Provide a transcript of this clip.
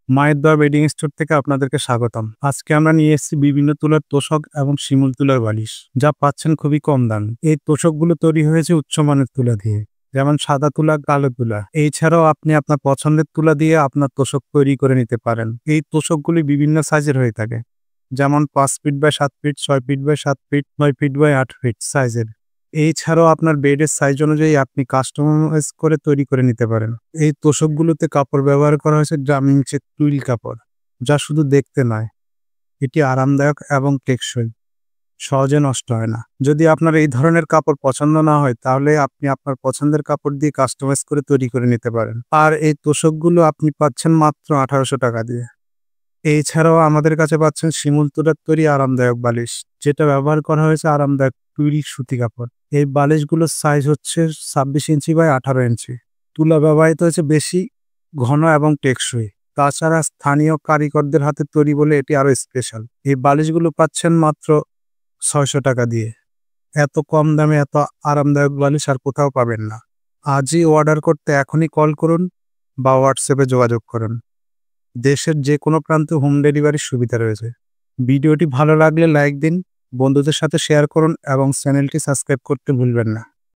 মায়ের দোয়া bedding store থেকে আপনাদেরকে স্বাগতম। আজকে আমরা নিয়ে এসেছি বিভিন্ন তুলার তোশক এবং শিমুল তুলার বালিশ, যা পাচ্ছেন খুবই কম দামে। এই তোশকগুলো তৈরি হয়েছে উচ্চমানের তুলা দিয়ে, যেমন সাদা তুলা, কালো তুলা। এছাড়াও আপনি আপনার পছন্দের তুলা দিয়ে আপনার তোশক তৈরি করে নিতে পারেন। এই তোশকগুলি বিভিন্ন সাইজের হয়ে থাকে, যেমন 5 feet by 7 feet, 6 feet by 7 feet, 9 feet by 8 feet সাইজের। এছাড়াও আপনার বেডের সাইজ অনুযায়ী আপনি কাস্টমাইজ করে তৈরি করে নিতে পারেন। এই তোশকগুলোতে কাপড় ব্যবহার করা হয়েছে জামিনচে টুইল কাপড়, যা শুধু দেখতে নয়, এটি আরামদায়ক এবং টেকসই, সহজে নষ্ট হয় না। যদি আপনার এই ধরনের কাপড় পছন্দ না হয়, তাহলে আপনি আপনার পছন্দের কাপড় দিয়ে কাস্টমাইজ করে তৈরি করে নিতে পারেন। আর এই তোশকগুলো আপনি পাচ্ছেন মাত্র 1800 টাকা দিয়ে। এছাড়াও আমাদের কাছে পাচ্ছেন শিমুল তুলার তৈরি আরামদায়ক বালিশ, যেটা ব্যবহার করা হয়েছে আরামদায়ক টুইল সুতি কাপড়। এই বালিশগুলোর সাইজ হচ্ছে 26 ইঞ্চি বাই 18 ইঞ্চি। তুলা ব্যবহৃত হয়েছে বেশি, ঘন এবং টেকসই। তাছাড়া স্থানীয় কারিগরদের হাতে তৈরি বলে এটি আরো স্পেশাল। এই বালিশগুলো পাচ্ছেন মাত্র 600 টাকা দিয়ে। এত কম দামে এত আরামদায়ক বালিশ আর কোথাও পাবেন না। আজই অর্ডার করতে এখনই কল করুন বা হোয়াটসঅ্যাপে যোগাযোগ করুন। দেশের যে কোনো প্রান্তে হোম ডেলিভারির সুবিধা রয়েছে। ভিডিওটি ভালো লাগলে লাইক দিন, বন্ধুদের সাথে শেয়ার করুন এবং চ্যানেলটি সাবস্ক্রাইব করতে ভুলবেন না।